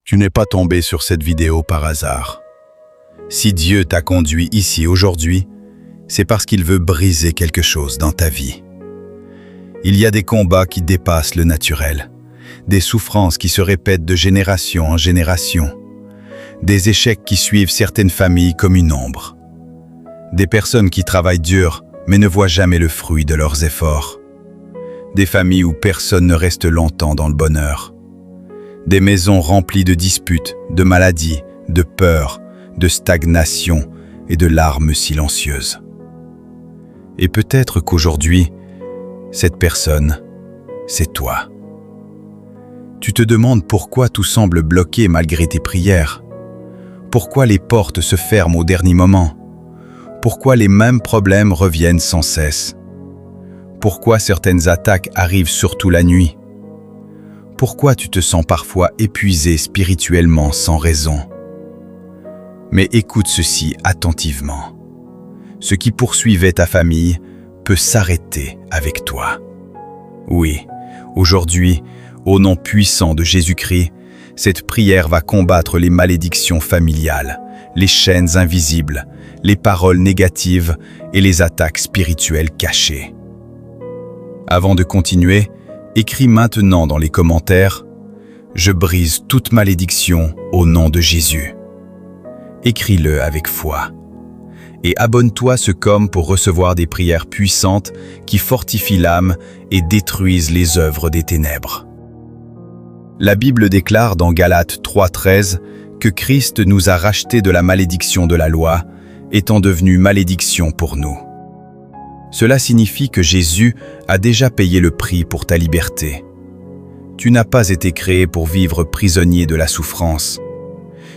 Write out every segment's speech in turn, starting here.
Tu n'es pas tombé sur cette vidéo par hasard. Si Dieu t'a conduit ici aujourd'hui, c'est parce qu'il veut briser quelque chose dans ta vie. Il y a des combats qui dépassent le naturel, des souffrances qui se répètent de génération en génération, des échecs qui suivent certaines familles comme une ombre, des personnes qui travaillent dur mais ne voient jamais le fruit de leurs efforts, des familles où personne ne reste longtemps dans le bonheur, des maisons remplies de disputes, de maladies, de peurs, de stagnation et de larmes silencieuses. Et peut-être qu'aujourd'hui, cette personne, c'est toi. Tu te demandes pourquoi tout semble bloqué malgré tes prières. Pourquoi les portes se ferment au dernier moment? Pourquoi les mêmes problèmes reviennent sans cesse? Pourquoi certaines attaques arrivent surtout la nuit? Pourquoi tu te sens parfois épuisé spirituellement sans raison? Mais écoute ceci attentivement. Ce qui poursuivait ta famille peut s'arrêter avec toi. Oui, aujourd'hui, au nom puissant de Jésus-Christ, cette prière va combattre les malédictions familiales, les chaînes invisibles, les paroles négatives et les attaques spirituelles cachées. Avant de continuer, écris maintenant dans les commentaires « Je brise toute malédiction au nom de Jésus ». Écris-le avec foi. Et abonne-toi à ce com pour recevoir des prières puissantes qui fortifient l'âme et détruisent les œuvres des ténèbres. La Bible déclare dans Galates 3,13 que Christ nous a rachetés de la malédiction de la loi, étant devenu malédiction pour nous. Cela signifie que Jésus a déjà payé le prix pour ta liberté. Tu n'as pas été créé pour vivre prisonnier de la souffrance.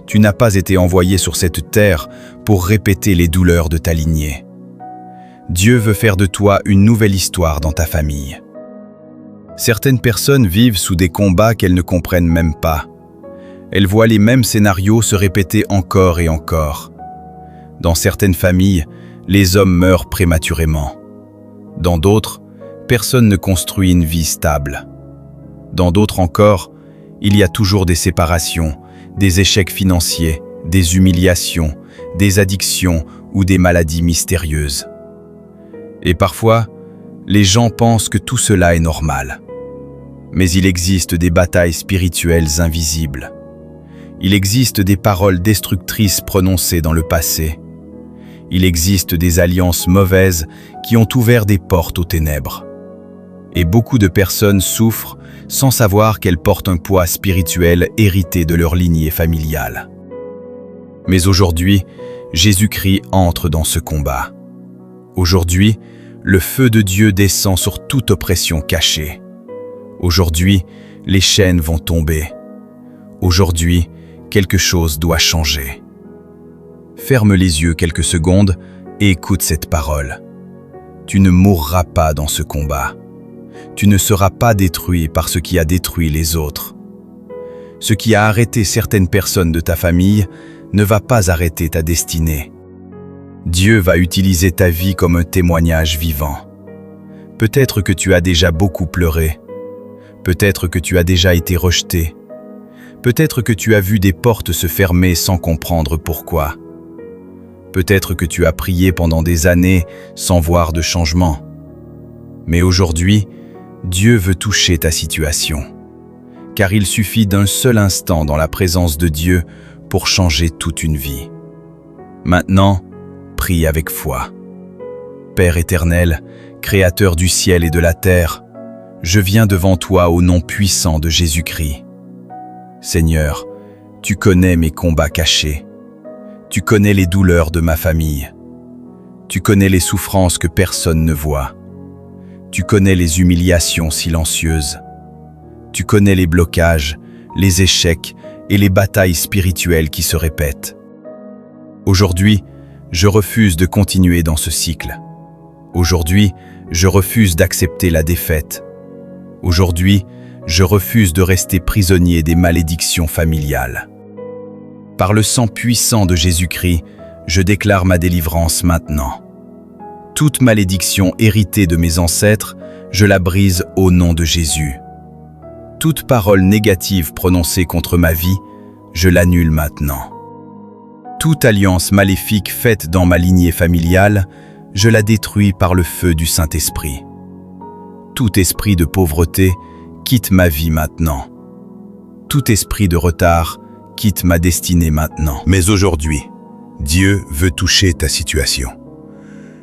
Tu n'as pas été envoyé sur cette terre pour répéter les douleurs de ta lignée. Dieu veut faire de toi une nouvelle histoire dans ta famille. Certaines personnes vivent sous des combats qu'elles ne comprennent même pas. Elles voient les mêmes scénarios se répéter encore et encore. Dans certaines familles, les hommes meurent prématurément. Dans d'autres, personne ne construit une vie stable. Dans d'autres encore, il y a toujours des séparations, des échecs financiers, des humiliations, des addictions ou des maladies mystérieuses. Et parfois, les gens pensent que tout cela est normal. Mais il existe des batailles spirituelles invisibles. Il existe des paroles destructrices prononcées dans le passé. Il existe des alliances mauvaises qui ont ouvert des portes aux ténèbres. Et beaucoup de personnes souffrent sans savoir qu'elles portent un poids spirituel hérité de leur lignée familiale. Mais aujourd'hui, Jésus-Christ entre dans ce combat. Aujourd'hui, le feu de Dieu descend sur toute oppression cachée. Aujourd'hui, les chaînes vont tomber. Aujourd'hui, quelque chose doit changer. Ferme les yeux quelques secondes et écoute cette parole. Tu ne mourras pas dans ce combat. Tu ne seras pas détruit par ce qui a détruit les autres. Ce qui a arrêté certaines personnes de ta famille ne va pas arrêter ta destinée. Dieu va utiliser ta vie comme un témoignage vivant. Peut-être que tu as déjà beaucoup pleuré. Peut-être que tu as déjà été rejeté. Peut-être que tu as vu des portes se fermer sans comprendre pourquoi. Peut-être que tu as prié pendant des années sans voir de changement. Mais aujourd'hui, Dieu veut toucher ta situation. Car il suffit d'un seul instant dans la présence de Dieu pour changer toute une vie. Maintenant, prie avec foi. Père éternel, Créateur du ciel et de la terre, je viens devant toi au nom puissant de Jésus-Christ. Seigneur, tu connais mes combats cachés. Tu connais les douleurs de ma famille. Tu connais les souffrances que personne ne voit. Tu connais les humiliations silencieuses. Tu connais les blocages, les échecs et les batailles spirituelles qui se répètent. Aujourd'hui, je refuse de continuer dans ce cycle. Aujourd'hui, je refuse d'accepter la défaite. Aujourd'hui, je refuse de rester prisonnier des malédictions familiales. Par le sang puissant de Jésus-Christ, je déclare ma délivrance maintenant. Toute malédiction héritée de mes ancêtres, je la brise au nom de Jésus. Toute parole négative prononcée contre ma vie, je l'annule maintenant. Toute alliance maléfique faite dans ma lignée familiale, je la détruis par le feu du Saint-Esprit. Tout esprit de pauvreté quitte ma vie maintenant. Tout esprit de retard quitte ma destinée maintenant. Mais aujourd'hui, Dieu veut toucher ta situation.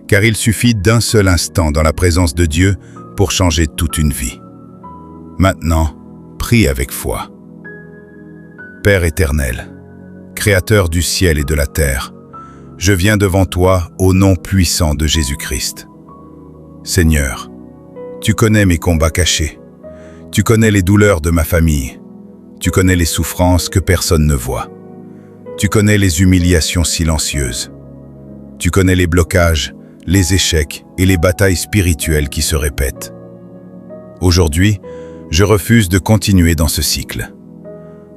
Car il suffit d'un seul instant dans la présence de Dieu pour changer toute une vie. Maintenant, prie avec foi. Père éternel, Créateur du ciel et de la terre, je viens devant toi au nom puissant de Jésus-Christ. Seigneur, tu connais mes combats cachés. Tu connais les douleurs de ma famille. Tu connais les souffrances que personne ne voit. Tu connais les humiliations silencieuses. Tu connais les blocages, les échecs et les batailles spirituelles qui se répètent. Aujourd'hui, je refuse de continuer dans ce cycle.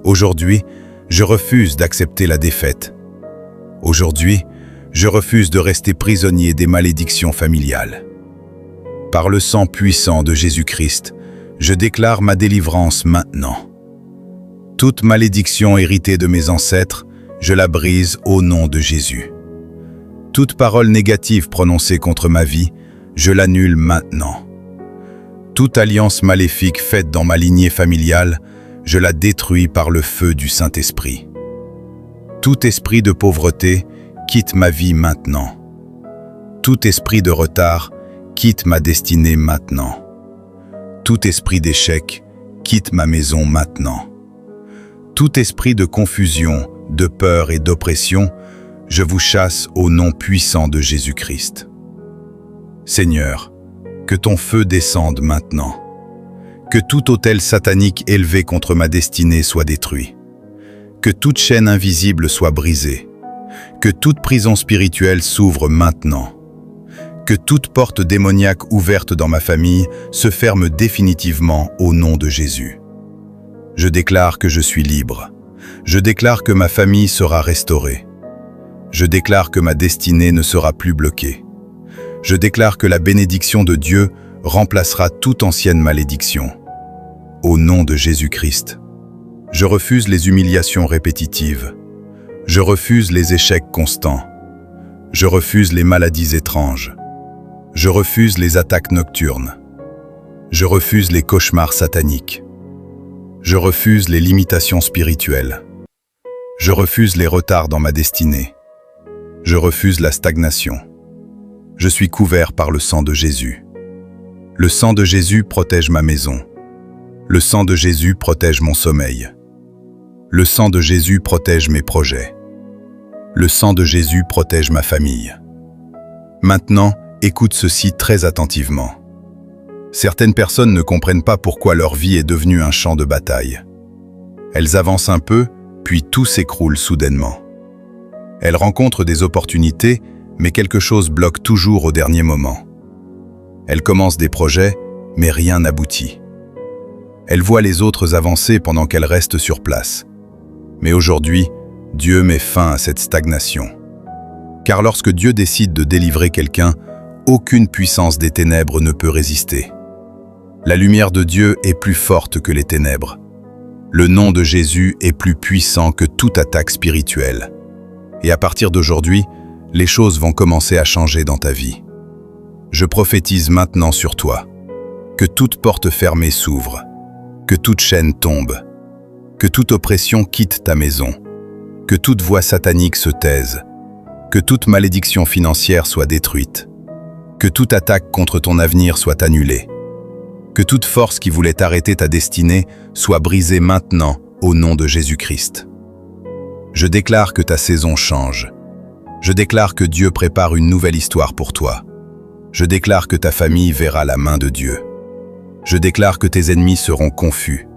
Aujourd'hui, je refuse d'accepter la défaite. Aujourd'hui, je refuse de rester prisonnier des malédictions familiales. Par le sang puissant de Jésus-Christ, je déclare ma délivrance maintenant. Toute malédiction héritée de mes ancêtres, je la brise au nom de Jésus. Toute parole négative prononcée contre ma vie, je l'annule maintenant. Toute alliance maléfique faite dans ma lignée familiale, je la détruis par le feu du Saint-Esprit. Tout esprit de pauvreté quitte ma vie maintenant. Tout esprit de retard quitte ma destinée maintenant. Tout esprit d'échec quitte ma maison maintenant. Tout esprit de confusion, de peur et d'oppression, je vous chasse au nom puissant de Jésus-Christ. Seigneur, que ton feu descende maintenant. Que tout autel satanique élevé contre ma destinée soit détruit. Que toute chaîne invisible soit brisée. Que toute prison spirituelle s'ouvre maintenant. Que toute porte démoniaque ouverte dans ma famille se ferme définitivement au nom de Jésus. Je déclare que je suis libre. Je déclare que ma famille sera restaurée. Je déclare que ma destinée ne sera plus bloquée. Je déclare que la bénédiction de Dieu remplacera toute ancienne malédiction. Au nom de Jésus-Christ, je refuse les humiliations répétitives. Je refuse les échecs constants. Je refuse les maladies étranges. Je refuse les attaques nocturnes. Je refuse les cauchemars sataniques. Je refuse les limitations spirituelles. Je refuse les retards dans ma destinée. Je refuse la stagnation. Je suis couvert par le sang de Jésus. Le sang de Jésus protège ma maison. Le sang de Jésus protège mon sommeil. Le sang de Jésus protège mes projets. Le sang de Jésus protège ma famille. Maintenant, écoute ceci très attentivement. Certaines personnes ne comprennent pas pourquoi leur vie est devenue un champ de bataille. Elles avancent un peu, puis tout s'écroule soudainement. Elles rencontrent des opportunités, mais quelque chose bloque toujours au dernier moment. Elles commencent des projets, mais rien n'aboutit. Elles voient les autres avancer pendant qu'elles restent sur place. Mais aujourd'hui, Dieu met fin à cette stagnation. Car lorsque Dieu décide de délivrer quelqu'un, aucune puissance des ténèbres ne peut résister. La lumière de Dieu est plus forte que les ténèbres. Le nom de Jésus est plus puissant que toute attaque spirituelle. Et à partir d'aujourd'hui, les choses vont commencer à changer dans ta vie. Je prophétise maintenant sur toi. Que toute porte fermée s'ouvre. Que toute chaîne tombe. Que toute oppression quitte ta maison. Que toute voix satanique se taise. Que toute malédiction financière soit détruite. Que toute attaque contre ton avenir soit annulée. Que toute force qui voulait arrêter ta destinée soit brisée maintenant au nom de Jésus-Christ. Je déclare que ta saison change. Je déclare que Dieu prépare une nouvelle histoire pour toi. Je déclare que ta famille verra la main de Dieu. Je déclare que tes ennemis seront confus.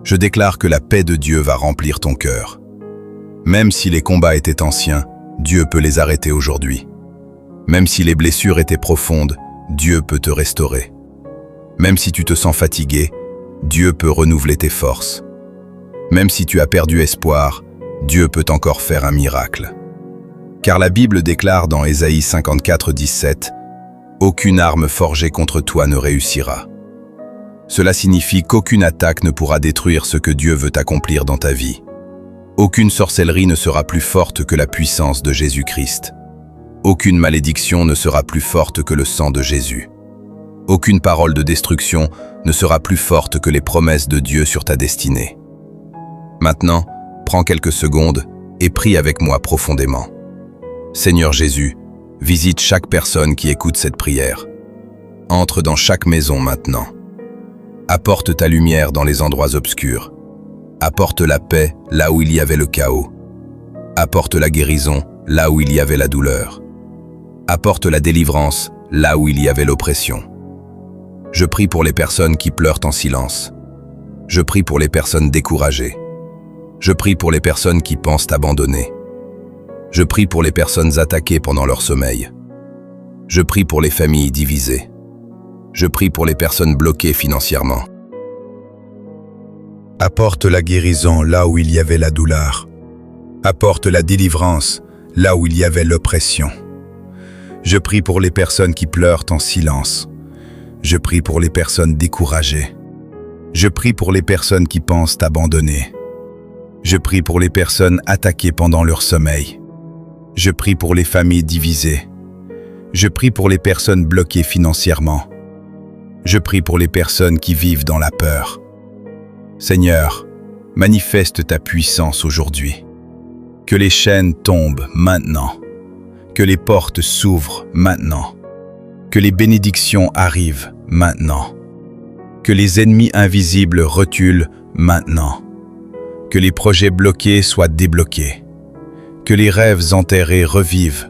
Je déclare que la paix de Dieu va remplir ton cœur. Même si les combats étaient anciens, Dieu peut les arrêter aujourd'hui. Même si les blessures étaient profondes, Dieu peut te restaurer. Même si tu te sens fatigué, Dieu peut renouveler tes forces. Même si tu as perdu espoir, Dieu peut encore faire un miracle. Car la Bible déclare dans Ésaïe 54:17 « Aucune arme forgée contre toi ne réussira ». Cela signifie qu'aucune attaque ne pourra détruire ce que Dieu veut accomplir dans ta vie. Aucune sorcellerie ne sera plus forte que la puissance de Jésus-Christ. Aucune malédiction ne sera plus forte que le sang de Jésus. Aucune parole de destruction ne sera plus forte que les promesses de Dieu sur ta destinée. Maintenant, prends quelques secondes et prie avec moi profondément. Seigneur Jésus, visite chaque personne qui écoute cette prière. Entre dans chaque maison maintenant. Apporte ta lumière dans les endroits obscurs. Apporte la paix là où il y avait le chaos. Apporte la guérison là où il y avait la douleur. Apporte la délivrance là où il y avait l'oppression. Je prie pour les personnes qui pleurent en silence. Je prie pour les personnes découragées. Je prie pour les personnes qui pensent abandonner. Je prie pour les personnes attaquées pendant leur sommeil. Je prie pour les familles divisées. Je prie pour les personnes bloquées financièrement. Apporte la guérison là où il y avait la douleur. Apporte la délivrance là où il y avait l'oppression. Je prie pour les personnes qui pleurent en silence. Je prie pour les personnes découragées. Je prie pour les personnes qui pensent abandonner. Je prie pour les personnes attaquées pendant leur sommeil. Je prie pour les familles divisées. Je prie pour les personnes bloquées financièrement. Je prie pour les personnes qui vivent dans la peur. Seigneur, manifeste ta puissance aujourd'hui. Que les chaînes tombent maintenant. Que les portes s'ouvrent maintenant. Que les bénédictions arrivent maintenant. Que les ennemis invisibles reculent maintenant. Que les projets bloqués soient débloqués. Que les rêves enterrés revivent.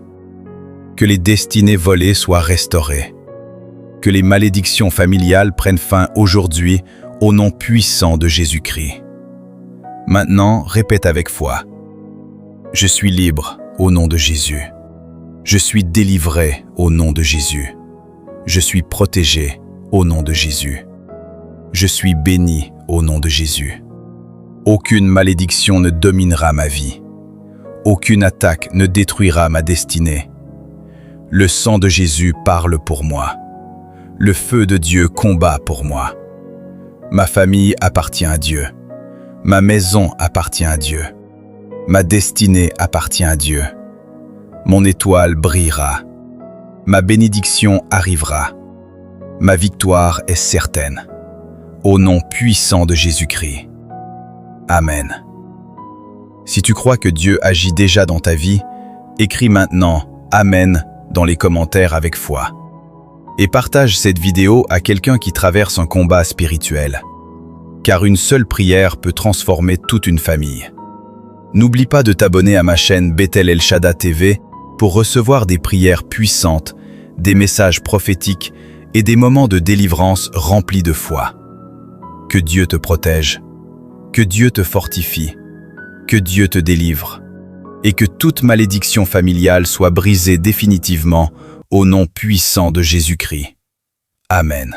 Que les destinées volées soient restaurées. Que les malédictions familiales prennent fin aujourd'hui au nom puissant de Jésus-Christ. Maintenant, répète avec foi. Je suis libre au nom de Jésus. Je suis délivré au nom de Jésus. Je suis protégé au nom de Jésus. Je suis béni au nom de Jésus. Aucune malédiction ne dominera ma vie. Aucune attaque ne détruira ma destinée. Le sang de Jésus parle pour moi. Le feu de Dieu combat pour moi. Ma famille appartient à Dieu. Ma maison appartient à Dieu. Ma destinée appartient à Dieu. Mon étoile brillera. Ma bénédiction arrivera. Ma victoire est certaine. Au nom puissant de Jésus-Christ. Amen. Si tu crois que Dieu agit déjà dans ta vie, écris maintenant « Amen » dans les commentaires avec foi. Et partage cette vidéo à quelqu'un qui traverse un combat spirituel. Car une seule prière peut transformer toute une famille. N'oublie pas de t'abonner à ma chaîne Bethel El Shaddai TV pour recevoir des prières puissantes, des messages prophétiques et des moments de délivrance remplis de foi. Que Dieu te protège, que Dieu te fortifie, que Dieu te délivre, et que toute malédiction familiale soit brisée définitivement au nom puissant de Jésus-Christ. Amen.